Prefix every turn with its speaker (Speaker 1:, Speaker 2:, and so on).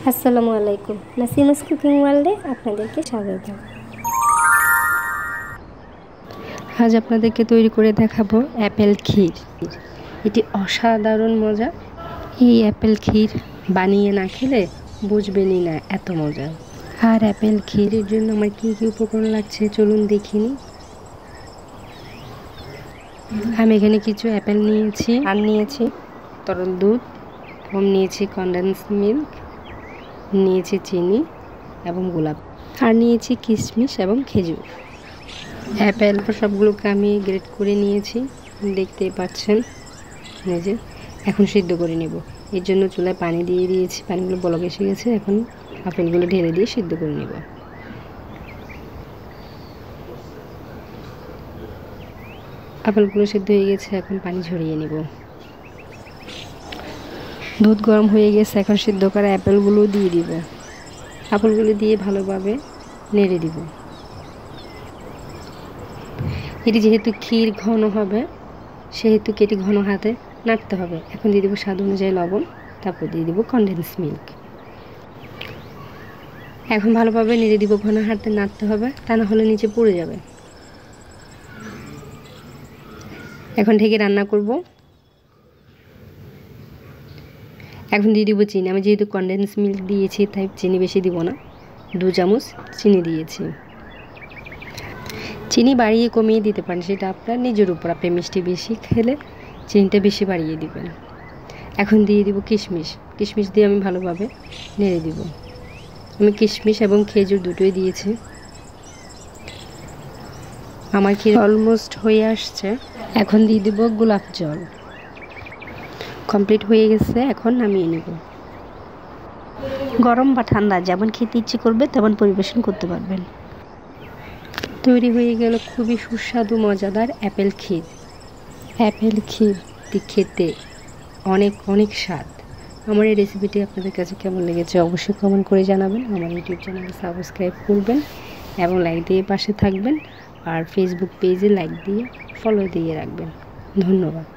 Speaker 1: আসসালামু আলাইকুম, নাসিমাস কুকিং ওয়ার্ল্ডে আপনাদেরকে স্বাগত। আজ আপনাদেরকে তৈরি করে দেখাবো অ্যাপেল ক্ষীর। এটি অসাধারণ মজা। এই অ্যাপেল ক্ষীর বানিয়ে না খেলে বুঝবেনই না এত মজা। আর অ্যাপেল ক্ষীরের জন্য আমার কী কী উপকরণ লাগছে চলুন দেখিনি। আমি এখানে কিছু অ্যাপেল নিয়েছি, আর নিয়েছি তরল দুধ, এবং নিয়েছি কনডেন্স মিল্ক, নিয়েছি চিনি এবং গোলাপ, আর নিয়েছি কিশমিশ এবং খেজুর। অ্যাপেল সবগুলোকে আমি গ্রেট করে নিয়েছি, দেখতেই পাচ্ছেন। নিজে এখন সিদ্ধ করে নেব। এর জন্য চুলায় পানি দিয়ে দিয়েছি, পানিগুলো বলক এসে গেছে। এখন আপেলগুলো ঢেলে দিয়ে সিদ্ধ করে নেব। আপেলগুলো সিদ্ধ হয়ে গেছে, এখন পানি ঝরিয়ে নেব। দুধ গরম হয়ে গেছে, এখন সিদ্ধ করা অ্যাপেলগুলো দিয়ে দিব। আপেলগুলো দিয়ে ভালোভাবে নেড়ে দিব। এটি যেহেতু ক্ষীর ঘন হবে, সেহেতু এটি ঘন হাতে নাড়তে হবে। এখন দিয়ে দেবো স্বাদ অনুযায়ী লবণ, তারপর দিয়ে দেবো কনডেন্স মিল্ক। এখন ভালোভাবে নেড়ে দিব। ঘন হাতে নাড়তে হবে, তা না হলে নিচে পড়ে যাবে। এখন ঢেকে রান্না করব। এখন দিয়ে দিব চিনি। আমি যেহেতু কনডেন্স মিল্ক দিয়েছি তাই চিনি বেশি দিব না, 2 চামচ চিনি দিয়েছি। চিনি বাড়িয়ে কমিয়ে দিতে পারেন, সেটা আপনার নিজের উপর। আপনি মিষ্টি বেশি খেলে চিনিটা বেশি বাড়িয়ে দিবেন। এখন দিয়ে দিব কিশমিশ। কিশমিশ দিয়ে আমি ভালোভাবে নেড়ে দিব। আমি কিশমিশ এবং খেজুর দুটোই দিয়েছি। আমার ক্ষীর অলমোস্ট হয়ে আসছে। এখন দিয়ে দেব গোলাপ জল। কমপ্লিট হয়ে গেছে, এখন নামিয়ে নেব। গরম বা ঠান্ডা যেমন খেতে ইচ্ছে করবে তেমন পরিবেশন করতে পারবেন। তৈরি হয়ে গেল খুবই সুস্বাদু মজাদার অ্যাপেল ক্ষীর। অ্যাপেল ক্ষীরটি খেতে অনেক অনেক স্বাদ। আমার এই রেসিপিটি আপনাদের কাছে কেমন লেগেছে অবশ্যই কমেন্ট করে জানাবেন। আমার ইউটিউব চ্যানেলে সাবস্ক্রাইব করবেন এবং লাইক দিয়ে পাশে থাকবেন। আর ফেসবুক পেজে লাইক দিয়ে ফলো দিয়ে রাখবেন। ধন্যবাদ।